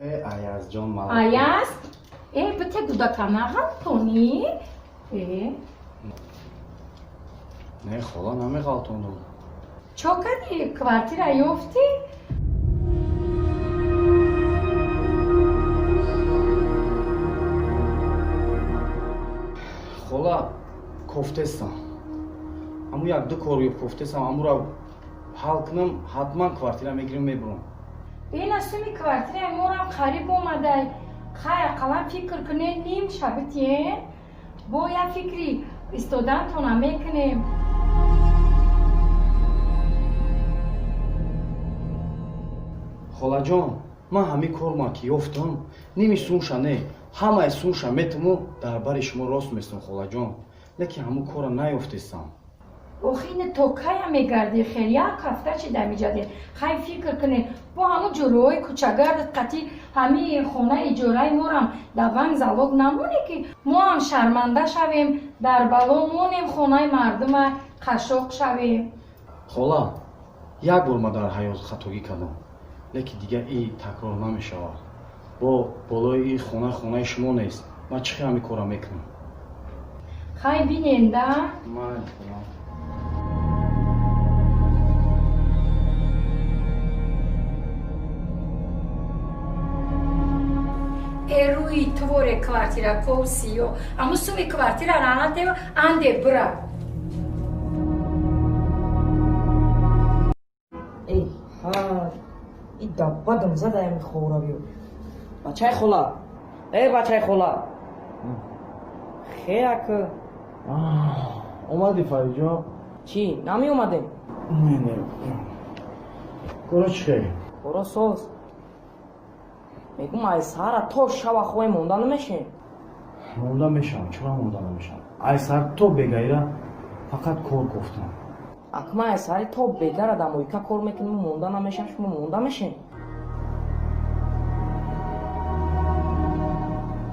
Ayaz John mal. Ayaz? Bitte kudakanahan Tony? Ne xola namig'altondum. Chokadi kvartira yofti? Xola koftesam. Аму як-ду кор ёб кофтесам, амура ҳал кунам, ҳатман квартира мегирим мебурам. Суми квартира морам қариб омадай. Хай ақалан фикр кунем ним шабитиен. Бо я фикри истодантона мекунем. Холаҷон, ман ҳами корма ки ёфтам, ними сунша не, ҳамаи сунша метуму дар бари шумо рост местам холаҷон. Лекин ҳаму кора наёфтесам. Охина то кая мегарди хер як ҳафта чида меҷаде. Хай фикр кунем, бо ҳаму ҷурои кӯчагард қати ҳами хона иҷораи морам даванг залог намоне ки мо ҳам шарманда шавем, дар бало монем хонаи мардума қашоқ шавем. Хола, як бор ма дар ҳаёт хатогӣ кардам, лекин дигар и такрор намешавад. Бо болои и хонаи шумо нест. Ман чӣ ҳами кора мекунам? Хай бинем да. Майли хола. Руи творе квартира ковсиё, аму суми квартира ранатева анде бра. Эй, и даббадам задаям ховравиё. Бачаи хола. Бачаи хола. Хеяк. Омади Фариҷон? Чӣ, намеомадем? Не. Кора чӣ хе? Кора соз. Мегум ай сара то шава хоҳем монда намешем. Монда мешавам, чора монда намешавам. Ай сар то бегаира фақат кор гуфтам. Акма ай сари то бегара дамоика кор мекунем монда намешам, шумо монда мешем.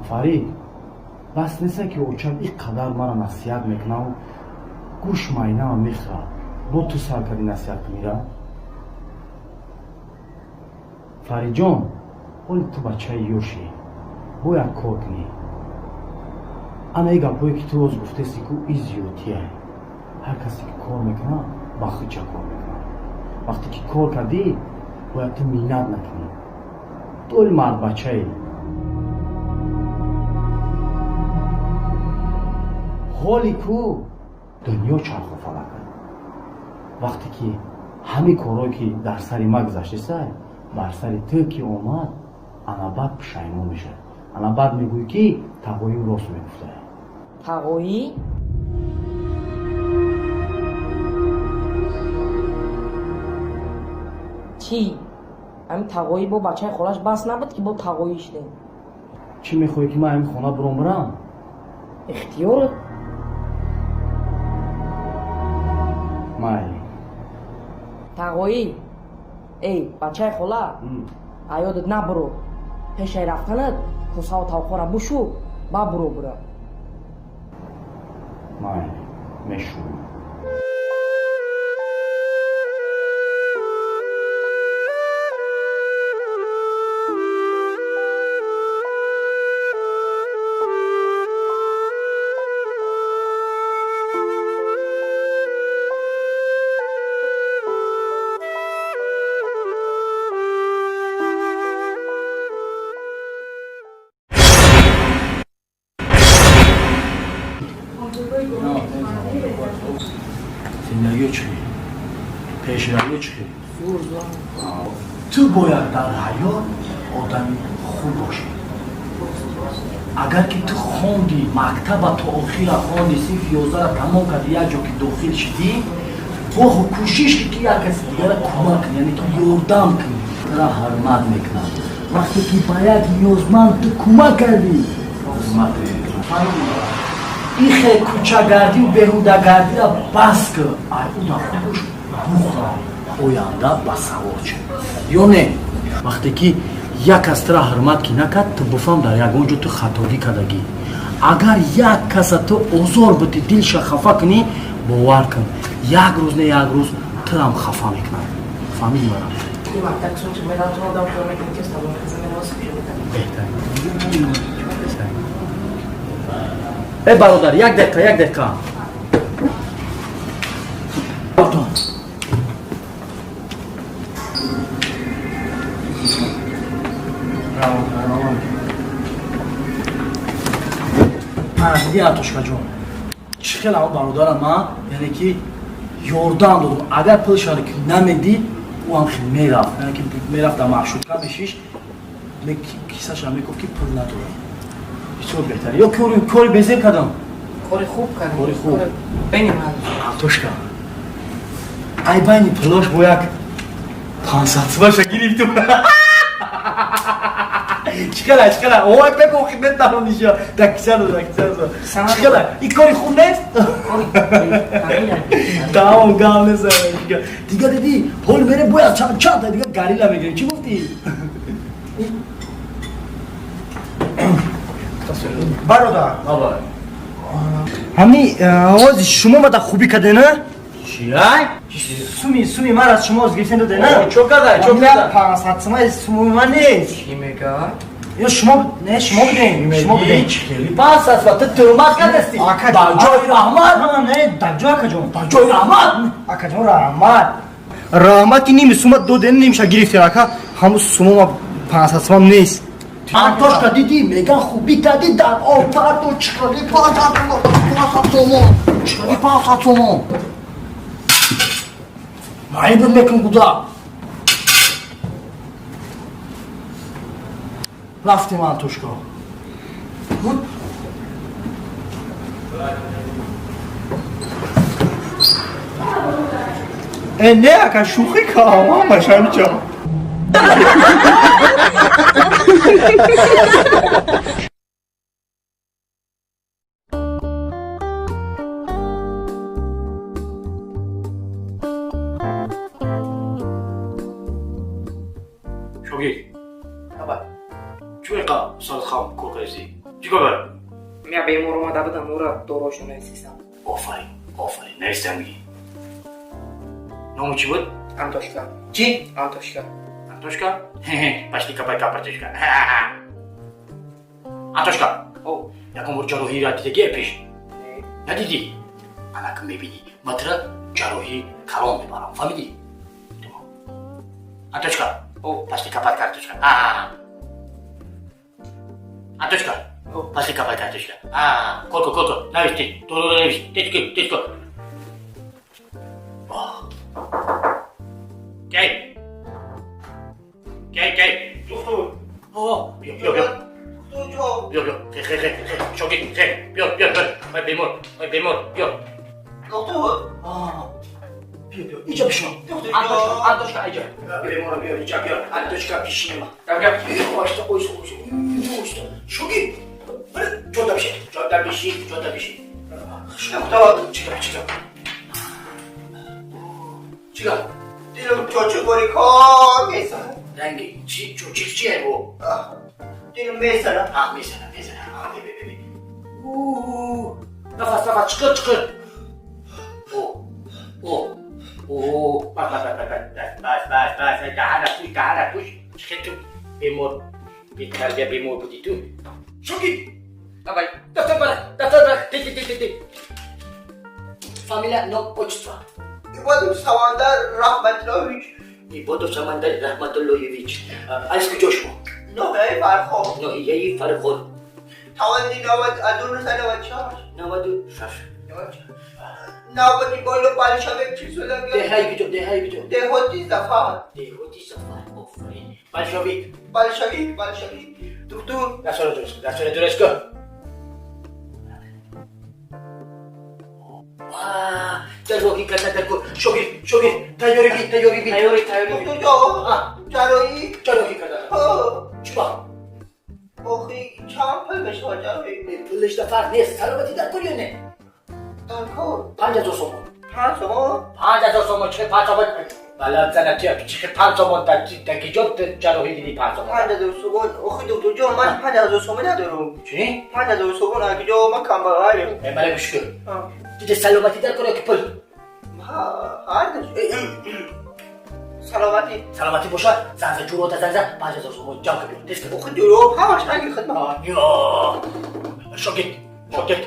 Фарид, бас неса ки очак и қадар мара насиҳат мекунам, гӯш майнама мехӯрад. Бо ту сар карди насиҳат кунира? Фариҷон, ҳоли ту бачаи ёшӣ, бояд кор кунӣ. Ана и гапҳое ки ту оз гуфтеси ку и зиёдтия. Ҳар касе ки кор мекунад, ба худча кор мекунад. Вақте ки кор кардӣ, бояд ту миннат накунӣ. Ту оли мардбачаи. ҳоли ку дунё чархофалак. Вақте ки ҳамин корҳое ки дар сари ма гузаштесай, бар сари ту ки омад, ана баъд пушаймон мешавӣ. Ана баъд мегӯӣ ки тағоим рост мегуфтае. Тағоӣ? Чӣ? Ҳамин тағоӣ бо бачаи холаш бас набуд ки бо тағоӣ шудем. Чӣ мехоҳӣ ки ман ҳамин хона буром бирам? Ихтиёрат? Майли. Тағоӣ? Эй, бачаи хола, аёдат набуро. Пешаи рафтанат кӯсаву тавқора бушу, ба буро бура. Майли, мешӯм. Зиндагиё чӣ? Пешравӣ чӣ? Ту бояд дар ҳаёт одами хуб бошӣ. Агар ки ту хонди мактаба то охира хонди синфи 11-ра тамом карди як ҷо ки дохил шидӣ, бохо кӯшиш ки як каси дигара кӯмак кунӣ, яъне ту ёрдам кунӣ. Тара ҳурмат мекунад. Вақте ки ба як ниёзманд ту кӯмак кардӣ, ҳурмат мекунад. ихе кӯчагардию беҳудагардия бас кӣ ай уда худуш бухла оянда ба савод шуд ё не. Вақте ки як кас тра ҳурмат ки накард, ту буфам дар ягон ҷо ту хатогӣ кардагӣ. Агар як каса ту озор битӣ, дилша хафа кунӣ, бовар кун, як рӯз не як рӯз турам хафа мекунад. Фаҳмидӣ марам? ای برادر یک دقیقه باتون دیدی اتوشکا جون چخیل اما برادرم من یعنی که یوردان دادم اگر پلشاره که نمیدی او هم خیلی میرفت یعنی که میرفت در معشوقه میشیش کیسش هم میگفت که پل ندارم بسیار بهتره یا کاری بزیر کردم کاری خوب کردم کاری خوب بینیم اتوشکا ای بینی پلاش با یک 500 سواشا گرفتم چقدر اوه بگو خدمت دارم نیشا دکسر چقدر این کاری خوب نیست؟ گام نیست دیگه دیدی پول میره باید چند دیگه گاری لمیگیریم چی گفتی؟ برادر بابا همین آواز شما ما در خوبی کده نه؟ چی سومی من از شما از گرفتن داده نه؟ چو کده 500 سومی سومی من نیست چی میگه؟ یا شما بدین خیلی پاس است و تو ترمت کردستی آکا در جای رحمت نه در جای آکا جون در جای رحمت آکا جون رحمت که نیم سومت دو دن نمیشه گرفتی آکا همون سوم ما 500 سوم نیست انتوشکا دیدی میگن خوبی کردی در آفر تو چکاری 500 تومان معیبت میکن بودا رفتیم انتوشکا نه آکا شوخی که ما مشانی جا شوگی چویقا سال خام کوکایزی چیکار برم؟ من به مورو اومده بودم مورا دوراشو نویسیستم آفرین نیستم میگی نامو چی بود؟ انتوشکا چی؟ انتوشکا پشتی کپای کپرتشکا انتوشکا یکم بر جراحی را دیدگی پیش ندیدی؟ الان میبینی مطرح جراحی کلام میبرم فهمیدی؟ انتوشکا پشتی کپای کپرتشکا انتوشکا پشتی کپای کپرتشکا کلکو نوشتی دورو نوشتی تیچکو کی بیا خیلی شوگی بیا مای بیمار بیا بیا اینجا بشین انتوشکا اینجا بیمار بیا اینجا بیا انتوشکا پیشین ما بیا وایستا شوگی جدا بشین چیکار دیدم چوچو گوری کار میسن رنگی چیه او؟ دیدم میسنم میزنم ببین نفس چقدر بس دهنت پوش چقدر تو بیمار بیتربیه بیمار بودی تو شوگی دفتر برد دی فامیلا نو پوچتوا ایبادو سمندر رحمت اللهیویچ از کجا شما؟ نوعی فرخور ناحیه فرخور توانی 92 سال و 4 96 نوانی بالو بالشوی چیزو لگه دهی بیجو دهوتی زفان آفرین بالشویک دکتر دستور درست کن جراحی کردن کن شوگی تیاری بی دکتر جراحی کردن چیکار؟ آخی چند پل بشه جراحی پولش دفعه نیست سلامتی در کن یا نه؟ در کن 5000 تومان 500 تومان چه 5000 بلد زنتی چه 5000 تومان در کجا جراحی دیدی 5000 تومان 500 تومان آخی دکتر جان من 500 تومان ندارم چی؟ 500 تومان اگه جا من کم بغیرم بله گوش کن دیگه سلامتی در کنه که پول سلامتی باشه زنزه جورو تا زنزه 5000 تومان جمع کن دست کن آخی جورو همش نگی خدمت یا شوگی شوکت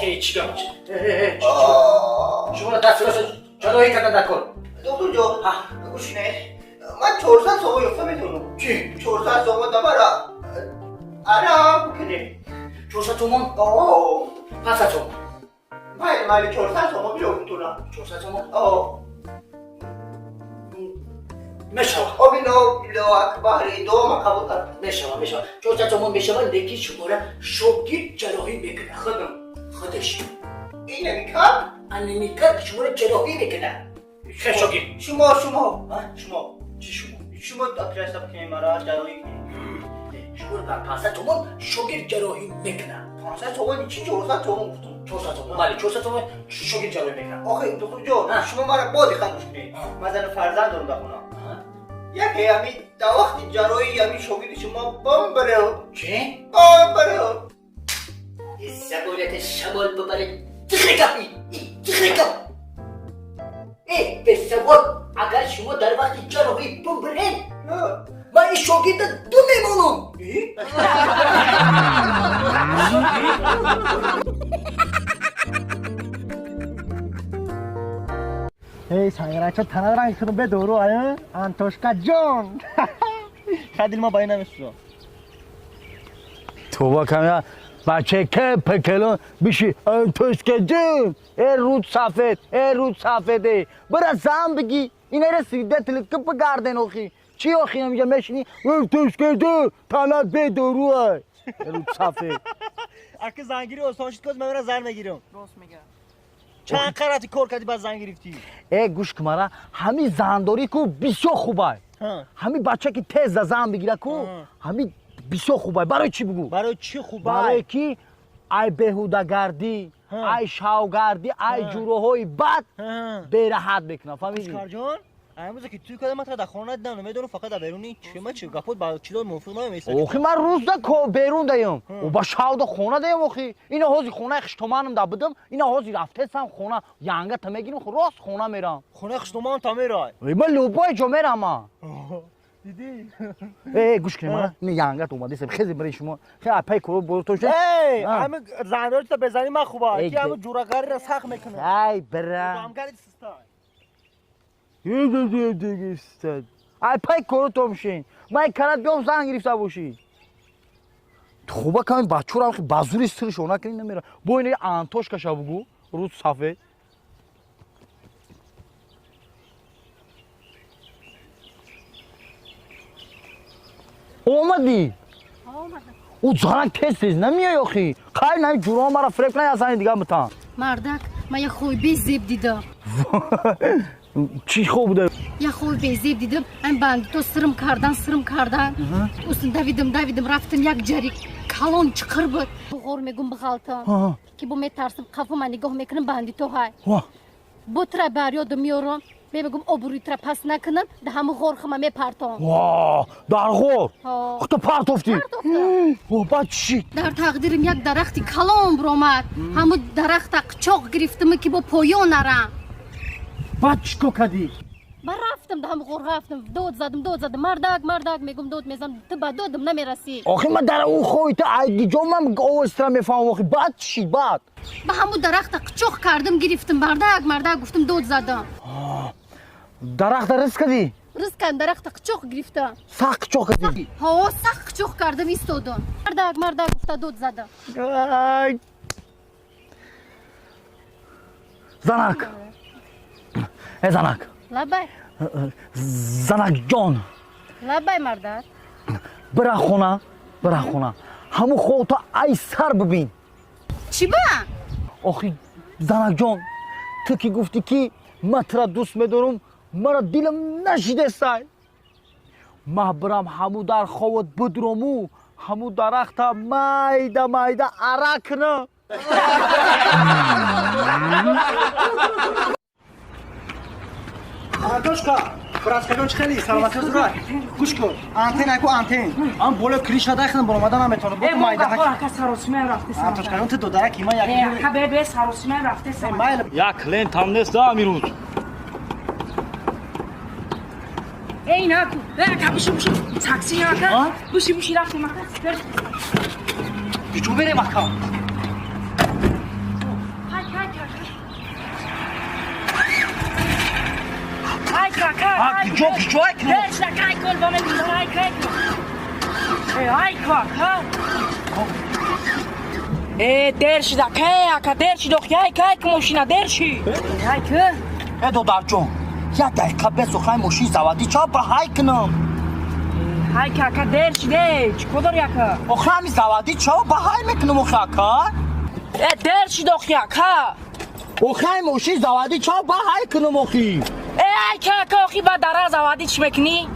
خیلی چیکار میشه شما دست راست جلوی کردن نکن دکتر جان گوش نه من 400 سوم یافتم میتونم چی 400 سوم دبارا آره کنه 400 تومان آه 500 تومان مال 400 سوم میتونم 400 تومان میشه آبی لو اکبر دو ما قبول کرد میشه 400 تومان میشه دیگه شما را شوگیر جراحی میکنه خودش این نمیکرد انمیکر شما را جراحی میکنه خیلی شوگیر شما چی شما دکتر هستم که مرا جراحی کنید شما را 500 تومان شوگیر جراحی میکنه 500 تومان چی 400 تومان گفتم 400 تومان بله 400 تومان شوگیر جراحی میکنه آخه دکتر جان شما مرا بادی خاموش کنید مثلا فرزند دارم بخونم یکی همین تا وقت جراحی همین شوگیر شما بام بره چی؟ بام بره زبونت شمال ببره تخرکم به سوال اگر شما در وقت جراحی بم برین من این شوگیر دو میمونم ای سایرچا تنارنگ کنم به دورو آیا آنتوشکا جان خیلی ما باید نمیستو تو با کمیا بچه که پکلون بیشی آنتوشکا جان ای رود سفیده برا زن بگی اینه رسیده تلت کپ گردن اوخی چی اوخی نمیگه مشنی آنتوشکا جان تنار به دورو آی رود سفید اگه زنگیری استانشید کز من زن میگیرم راست میگه چند قراتی کار کردی باز زن گرفتی ای گوش کمارا همین زنداری کو بسیار خوبه همین بچه که تیز زن بگیره کو همین بسیار خوبه برای چی بگو برای چی خوبه برای کی ای بهوده گردی ای شاوگردی ای جوروهای بد بیراحت بکنه فهمیدی کارجان امروز که توی کدام تا در خونه ندیدم نمیدونم فقط در بیرونی چی گپات با چیزا موافق نمیست اوخی من روز دا بیرون دایم و با شاو دا خونه دایم اوخی اینا هازی خونه خشتمانم دا بدم اینا هازی رفته سم خونه یانگا تا میگیرم راست خونه میرم خونه خشتمان تا میرای من لوبای جو میرم دیدی ای گوش کنی من این یانگا اومده سب خیلی برای شما خیلی پای کرو برو تو شد ای همه زنداری تا بزنی من خوبه کی همه جوراگری را سخت میکنه ای برا همگاری سیستم دیگه استاد ای پای کرو تو میشین من کنات بیام زنگ گرفته باشی خوبه کمی بچه رو هم بازوری سرش اونا کنی نمیره با اینه آنتوش کشا بگو رود سفید اومدی او زنگ تیز نمیای آخی خیلی نمی جورا مرا فریب کنی از زنگ دیگه بتان مردک من یه خوی بیزیب دیدم چی خوب بوده؟ یه خوی بیزیب دیدم این بند تو سرم کردن اوستن دویدم رفتم یک جری کلون چقر بود بغور میگم بغالتم که با میترسم قفو من نگاه میکنم بندی تو های با ترا بریادم میارم بگم ابروی ترا پس نکنم ده همه غور خمه میپرتم واه در غور تو پرتفتی بعد چی در تقدیرم یک درختی کلون برآمد همون درخت قچاق گرفتم که با پایان نرم بعد چیکار کردی من رفتم ده همه غور رفتم دود زدم مردک میگم دود میزنم تو با دودم نمیرسی آخه من در اون خویت عیدی جو من اوسترا میفهم آخه بعد چی بعد به همون درخت قچاق کردم گرفتم مردک گفتم دود زدم درخت رس کردی رس کردم درخت قچاق گرفتم سخت قچاق کردی ها سخت قچاق کردم ایستادم مردک گفته دود زدم زنک لبای زنک جان لبای مردک برا خونه همون خودتا ای سر ببین چی با؟ آخی زنک جان تو که گفتی که من ترا دوست میدارم مرا دلم نشیده سای من برم همو در خواد بدرمو همو درخت مایده عرق نه آنتوشکا براسکگان خیلی سلامتی زورا گوش کن آنتن اکو آنتن آن بالا کلیش داخل برآمدن نمیتونه بود مایده که سروسمن رفته آنتوشکا تو دو درک ما یک به سروسمن رفته یک لین تامنس دا میروز ای نکو بوشی تاکسی نکن بوشی رفته مکان کجا بریم اکا؟ های کاکا کجا اکنو؟ درش دکای کل با من بیدار های کاکا های کاکا درش دکای اکا درش دخی های کاکا ماشینا درشی های که دودر جون یک دقیقه بسخرای ماشین زوادی چا با های کنم های کاکا درش دیچ کدر یکا اخرامی زوادی چا با های میکنم اخراکا درش دخی اکا اخرای ماشین زوادی چا با های کنم اخی ای کاکا اخی با دره زوادی چی میکنی؟